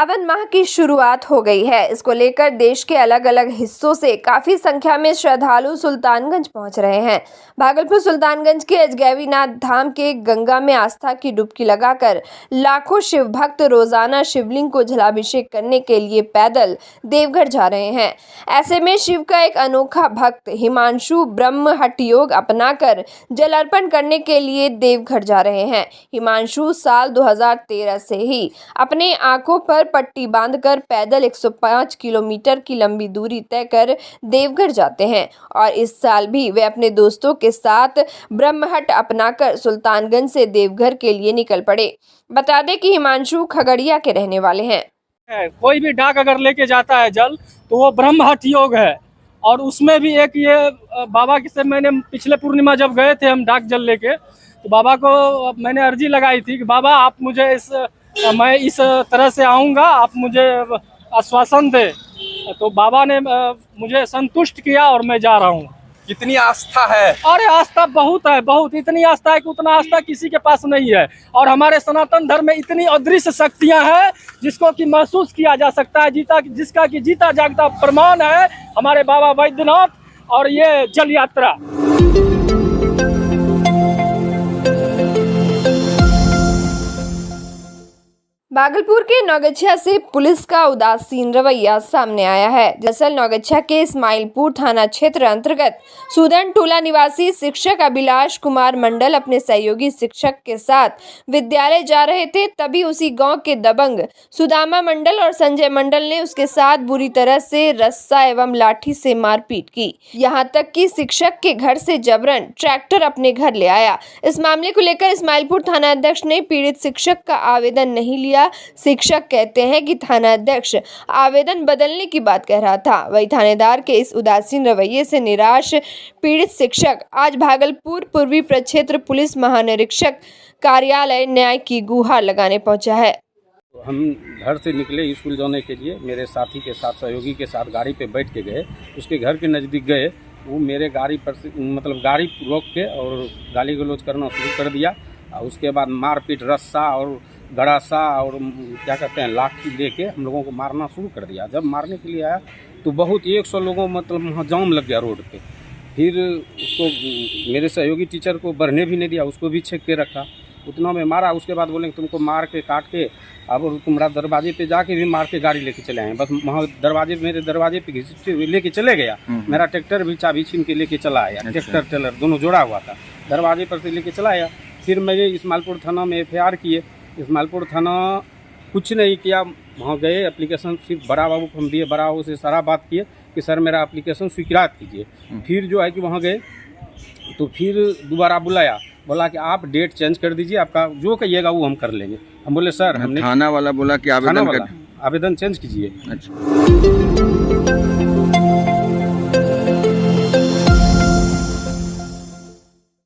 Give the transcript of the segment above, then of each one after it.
सावन माह की शुरुआत हो गई है। इसको लेकर देश के अलग अलग हिस्सों से काफी संख्या में श्रद्धालु सुल्तानगंज पहुंच रहे हैं। भागलपुर सुल्तानगंज के अजगैबीनाथ धाम के गंगा में आस्था की डुबकी लगाकर लाखों शिव भक्त रोजाना शिवलिंग को जलाभिषेक करने के लिए पैदल देवघर जा रहे हैं। ऐसे में शिव का एक अनोखा भक्त हिमांशु ब्रह्म हठ योग अपनाकर जल अर्पण करने के लिए देवघर जा रहे हैं। हिमांशु साल 2013 से ही अपने आंखों पर पट्टी बांधकर पैदल 105 किलोमीटर की लंबी दूरी तय कर देवघर जाते हैं और इस साल भी वे अपने दोस्तों के साथ ब्रह्महट अपनाकर सुल्तानगंज से देवघर के लिए निकल पड़े। बता दें कि हिमांशु खगड़िया के रहने वाले हैं। कोई भी डाक अगर लेके जाता है जल तो वो ब्रह्महठ योग है और उसमें भी एक ये बाबा की से मैंने पिछले पूर्णिमा जब गए थे हम डाक जल लेके तो बाबा को मैंने अर्जी लगाई थी कि बाबा आप मुझे मैं इस तरह से आऊँगा, आप मुझे आश्वासन दे। तो बाबा ने मुझे संतुष्ट किया और मैं जा रहा हूँ। कितनी आस्था है? अरे आस्था बहुत है, बहुत। इतनी आस्था है कि उतना आस्था किसी के पास नहीं है। और हमारे सनातन धर्म में इतनी अदृश्य शक्तियां हैं जिसको कि महसूस किया जा सकता है, जिसका कि जीता जागता प्रमाण है हमारे बाबा वैद्यनाथ और ये जल यात्रा। भागलपुर के नौगछिया से पुलिस का उदासीन रवैया सामने आया है। दरअसल नौगछिया के इस्माइलपुर थाना क्षेत्र अंतर्गत सुदन टोला निवासी शिक्षक अभिलाष कुमार मंडल अपने सहयोगी शिक्षक के साथ विद्यालय जा रहे थे। तभी उसी गांव के दबंग सुदामा मंडल और संजय मंडल ने उसके साथ बुरी तरह से रस्सा एवं लाठी से मारपीट की। यहां तक कि शिक्षक के घर से जबरन ट्रैक्टर अपने घर ले आया। इस मामले को लेकर इस्माइलपुर थाना अध्यक्ष ने पीड़ित शिक्षक का आवेदन नहीं लिया। शिक्षक कहते हैं कि थाना अध्यक्ष आवेदन बदलने की बात कह रहा था। वही थानेदार के इस उदासीन रवैये से निराश पीड़ित शिक्षक आज भागलपुर पूर्वी प्रक्षेत्र पुलिस महानिरीक्षक कार्यालय न्याय की गुहार लगाने पहुंचा है। हम घर से निकले स्कूल जाने के लिए, मेरे साथी के साथ सहयोगी के साथ गाड़ी पे बैठ के गए। उसके घर के नज़दीक गए, वो मेरे गाड़ी पर मतलब गाड़ी रोक के और गाली गलौज करना शुरू कर दिया। और उसके बाद मारपीट, रस्सा और गड़ासा और क्या कहते हैं लाठी लेके हम लोगों को मारना शुरू कर दिया। जब मारने के लिए आया तो बहुत 100 लोगों मतलब वहाँ जाम लग गया रोड पे। फिर उसको मेरे सहयोगी टीचर को बढ़ने भी नहीं दिया, उसको भी छेक के रखा। उतना में मारा। उसके बाद बोले तुमको मार के काट के अब तुम्हारा दरवाजे पे जाके भी मार के गाड़ी लेके चले आए। बस वहाँ दरवाजे मेरे दरवाजे पे लेके चले गया। मेरा ट्रैक्टर भी चाबी छीन के लेके चला आया। ट्रैक्टर टेलर दोनों जोड़ा हुआ था, दरवाजे पर से लेके चला आया। फिर मैंने इस्माइलपुर थाना में FIR किए। इस्माइलपुर थाना कुछ नहीं किया, वहाँ गए, एप्लीकेशन सिर्फ बड़ा बाबू को हम दिए। बड़ा बाबू से सारा बात किए कि सर मेरा एप्लीकेशन स्वीकृत कीजिए। फिर जो है कि वहाँ गए तो फिर दोबारा बुलाया, बोला कि आप डेट चेंज कर दीजिए, आपका जो कहिएगा वो हम कर लेंगे। हम बोले सर हमने थाना वाला बोला कि आवेदन चेंज कीजिए। अच्छा।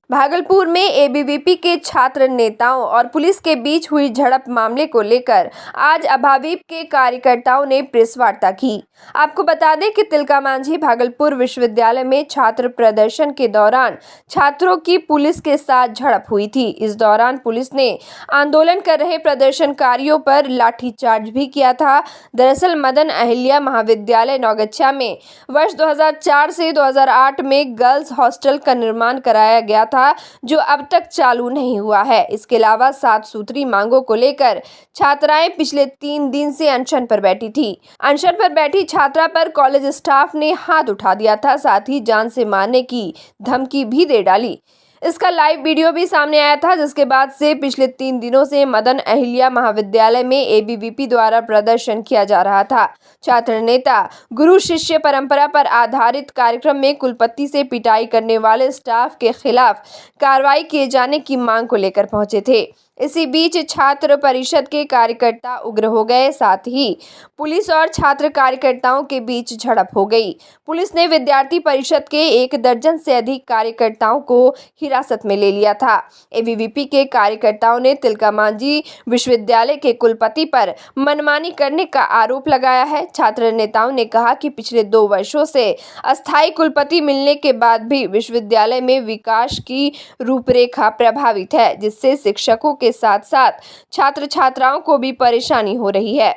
भागलपुर में ABVP के छात्र नेताओं और पुलिस के बीच हुई झड़प मामले को लेकर आज अभाविप के कार्यकर्ताओं ने प्रेस वार्ता की। आपको बता दें कि तिलका मांझी भागलपुर विश्वविद्यालय में छात्र प्रदर्शन के दौरान छात्रों की पुलिस के साथ झड़प हुई थी। इस दौरान पुलिस ने आंदोलन कर रहे प्रदर्शनकारियों पर लाठीचार्ज भी किया था। दरअसल मदन अहिल्या महाविद्यालय नौगछिया में वर्ष 2004 से 2008 में गर्ल्स हॉस्टल का निर्माण कराया गया था, जो अब तक चालू नहीं हुआ है। इसके अलावा 7 सूत्री मांगों को लेकर छात्राएं पिछले 3 दिन से अनशन पर बैठी थी। अनशन पर बैठी छात्रा पर कॉलेज स्टाफ ने हाथ उठा दिया था, साथ ही जान से मारने की धमकी भी दे डाली। इसका लाइव वीडियो भी सामने आया था, जिसके बाद से पिछले 3 दिनों से मदन अहिल्या महाविद्यालय में ABVP द्वारा प्रदर्शन किया जा रहा था। छात्र नेता गुरु शिष्य परंपरा पर आधारित कार्यक्रम में कुलपति से पिटाई करने वाले स्टाफ के खिलाफ कार्रवाई किए जाने की मांग को लेकर पहुंचे थे। इसी बीच छात्र परिषद के कार्यकर्ता उग्र हो गए, साथ ही पुलिस और छात्र कार्यकर्ताओं के बीच झड़प हो गई। पुलिस ने विद्यार्थी परिषद के 1 दर्जन से अधिक कार्यकर्ताओं को हिरासत में ले लिया था। ABVP के कार्यकर्ताओं ने तिलका मांझी विश्वविद्यालय के कुलपति पर मनमानी करने का आरोप लगाया है। छात्र नेताओं ने कहा कि पिछले 2 वर्षों से अस्थायी कुलपति मिलने के बाद भी विश्वविद्यालय में विकास की रूपरेखा प्रभावित है, जिससे शिक्षकों के साथ साथ छात्र छात्राओं को भी परेशानी हो रही है।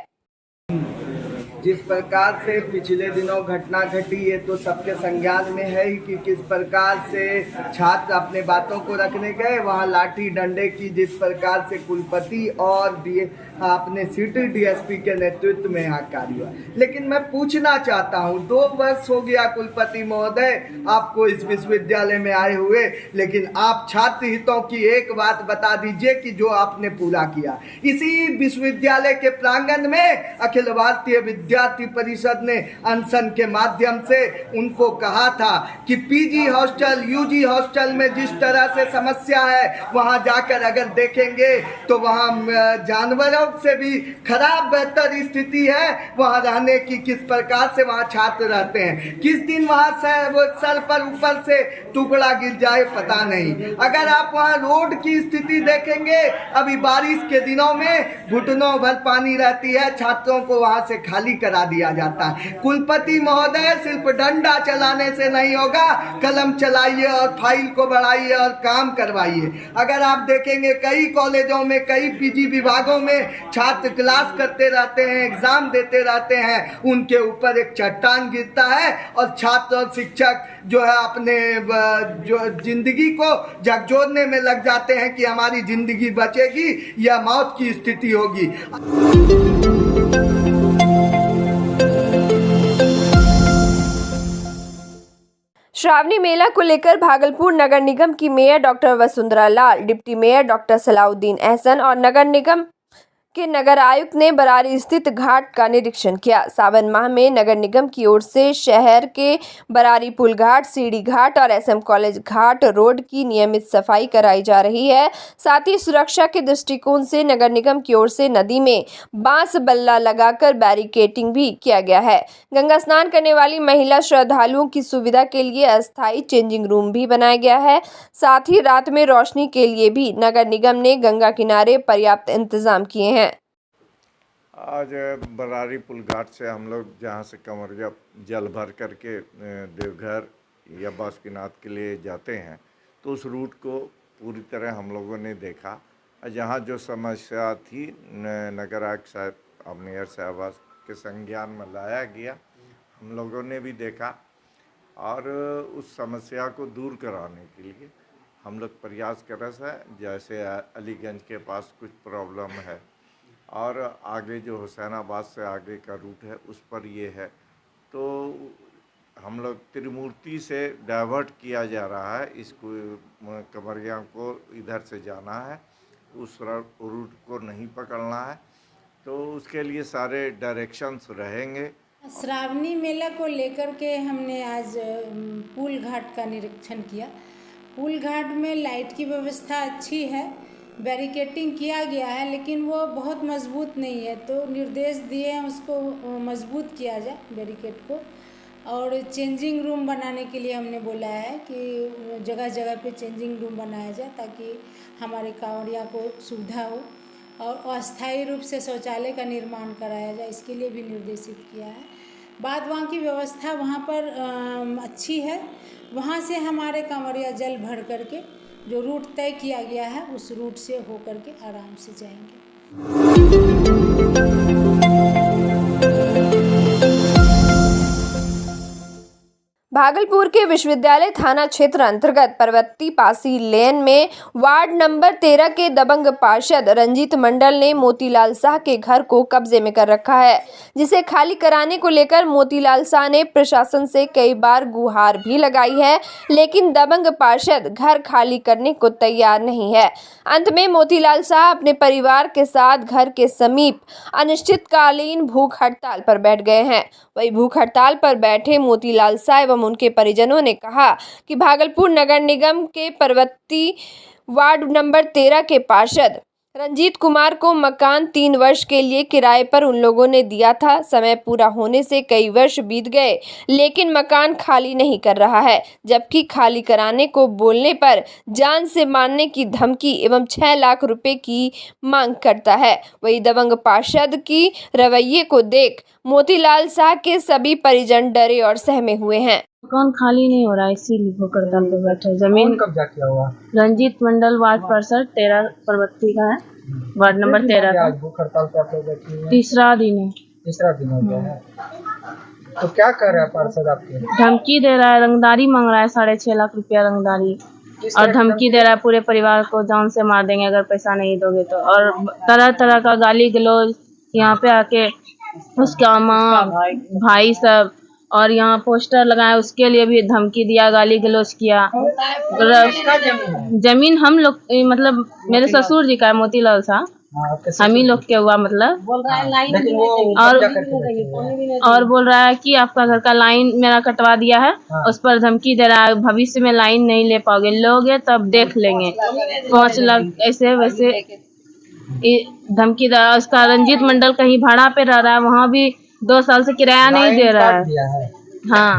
जिस प्रकार से पिछले दिनों घटना घटी, ये तो सबके संज्ञान में है ही कि किस प्रकार से छात्र अपने बातों को रखने गए, वहाँ लाठी डंडे की जिस प्रकार से कुलपति और अपने सिटी डीएसपी के नेतृत्व में यहाँ कार्य हुआ। लेकिन मैं पूछना चाहता हूँ, 2 वर्ष हो गया कुलपति महोदय आपको इस विश्वविद्यालय में आए हुए, लेकिन आप छात्र हितों की एक बात बता दीजिए कि जो आपने पूरा किया। इसी विश्वविद्यालय के प्रांगण में अखिल भारतीय विद्यार्थी परिषद ने अनशन के माध्यम से उनको कहा था कि पीजी हॉस्टल, यूजी हॉस्टल में जिस तरह से समस्या है, वहां जाकर अगर देखेंगे तो वहां जानवरों से भी खराब बेहतर स्थिति है वहां रहने की। किस प्रकार से वहां छात्र रहते हैं, किस दिन वहां सर पर ऊपर से टुकड़ा गिर जाए पता नहीं। अगर आप वहां रोड की स्थिति देखेंगे, अभी बारिश के दिनों में घुटनों भर पानी रहती है, छात्रों को वहां से खाली करा दिया जाता है। कुलपति महोदय, सिर्फ डंडा चलाने से नहीं होगा, कलम चलाइए और फाइल को बढ़ाइए और काम करवाइए। अगर आप देखेंगे कई कॉलेजों में, कई पीजी विभागों में छात्र क्लास करते रहते हैं, एग्जाम देते रहते हैं, उनके ऊपर एक चट्टान गिरता है और छात्र और शिक्षक जो है अपने जो जिंदगी को झकझोरने में लग जाते हैं कि हमारी जिंदगी बचेगी या मौत की स्थिति होगी। श्रावणी मेला को लेकर भागलपुर नगर निगम की mayor doctor Vasundhara Lal, deputy mayor doctor Salauddin Ahsan और नगर निगम के नगर आयुक्त ने बरारी स्थित घाट का निरीक्षण किया। सावन माह में नगर निगम की ओर से शहर के बरारी पुल घाट, सीढ़ी घाट और एसएम कॉलेज घाट रोड की नियमित सफाई कराई जा रही है। साथ ही सुरक्षा के दृष्टिकोण से नगर निगम की ओर से नदी में बांस बल्ला लगाकर बैरिकेटिंग भी किया गया है। गंगा स्नान करने वाली महिला श्रद्धालुओं की सुविधा के लिए अस्थायी चेंजिंग रूम भी बनाया गया है। साथ ही रात में रोशनी के लिए भी नगर निगम ने गंगा किनारे पर्याप्त इंतजाम किए हैं। आज बरारी पुल घाट से हम लोग जहाँ से कमरिया जल भर करके देवघर या बासुकीनाथ के लिए जाते हैं, तो उस रूट को पूरी तरह हम लोगों ने देखा। जहाँ जो समस्या थी नगर आयुक्त साहब और मेयर साहब के संज्ञान में लाया गया, हम लोगों ने भी देखा और उस समस्या को दूर कराने के लिए हम लोग प्रयास कर रहे हैं। जैसे अलीगंज के पास कुछ प्रॉब्लम है और आगे जो हुसैनाबाद से आगे का रूट है उस पर ये है, तो हम लोग त्रिमूर्ति से डाइवर्ट किया जा रहा है। इसको कमरिया को इधर से जाना है, उस रूट को नहीं पकड़ना है, तो उसके लिए सारे डायरेक्शंस रहेंगे। श्रावणी मेला को लेकर के हमने आज पुल घाट का निरीक्षण किया। पुल घाट में लाइट की व्यवस्था अच्छी है, बैरिकेटिंग किया गया है, लेकिन वो बहुत मजबूत नहीं है, तो निर्देश दिए हैं उसको मजबूत किया जाए बैरिकेड को। और चेंजिंग रूम बनाने के लिए हमने बोला है कि जगह जगह पे चेंजिंग रूम बनाया जाए ताकि हमारे कांवड़िया को सुविधा हो, और अस्थायी रूप से शौचालय का निर्माण कराया जाए, इसके लिए भी निर्देशित किया है। बाद वहाँ की व्यवस्था वहाँ पर अच्छी है, वहाँ से हमारे कांवड़िया जल भर करके जो रूट तय किया गया है उस रूट से होकर के आराम से जाएंगे। भागलपुर के विश्वविद्यालय थाना क्षेत्र अंतर्गत पर्वती पासी लेन में वार्ड नंबर 13 के दबंग पार्षद रंजीत मंडल ने मोतीलाल शाह के घर को कब्जे में कर रखा है, जिसे खाली कराने को लेकर मोतीलाल शाह ने प्रशासन से कई बार गुहार भी लगाई है, लेकिन दबंग पार्षद घर खाली करने को तैयार नहीं है। अंत में मोतीलाल शाह अपने परिवार के साथ घर के समीप अनिश्चितकालीन भूख हड़ताल पर बैठ गए हैं। वही भूख हड़ताल पर बैठे मोतीलाल शाह एवं उनके परिजनों ने कहा कि भागलपुर नगर निगम के पर्वती वार्ड नंबर 13 के पार्षद रंजीत कुमार को मकान 3 वर्ष के लिए किराए पर उन लोगों ने दिया था। समय पूरा होने से कई वर्ष बीत गए, लेकिन मकान खाली नहीं कर रहा है, जबकि खाली कराने को बोलने पर जान से मारने की धमकी एवं 6 लाख रुपए की मांग करता है। वही दबंग पार्षद की रवैये को देख मोतीलाल शाह के सभी परिजन डरे और सहमे हुए हैं। मकान खाली नहीं हो रहा है, इसीलिए भूख हड़ताल पे बैठे। जमीन कब्जा किया हुआ रंजीत मंडल वार्ड पार्षद 13 पर्वती का है, वार्ड नंबर 13 का। भूख हड़ताल पे बैठे हैं, तीसरा दिन है। तीसरा दिन हो गया है। तो क्या कर रहा है पार्षद आपके? धमकी दे रहा है, रंगदारी मांग रहा है, 6.5 लाख रुपया रंगदारी, और धमकी दे रहा है पूरे परिवार को जान से मार देंगे अगर पैसा नहीं दोगे तो। और तरह तरह का गाली गलौज यहाँ पे आके उसका माँ भाई सब, और यहाँ पोस्टर लगाया उसके लिए भी धमकी दिया, गाली गलौज किया। जमीन हम लोग मतलब मेरे ससुर जी का है, मोतीलाल साहब, हम ही लोग के हुआ मतलब। और बोल रहा है कि आपका घर का लाइन मेरा कटवा दिया है, उस पर धमकी दे रहा है भविष्य में लाइन नहीं ले पाओगे, लोगे तब देख लेंगे, 5 लाख ऐसे वैसे धमकी दे रहा है। उसका रंजीत मंडल कहीं भाड़ा पे रह रहा है, वहाँ भी 2 साल से किराया नहीं दे रहा है। हाँ।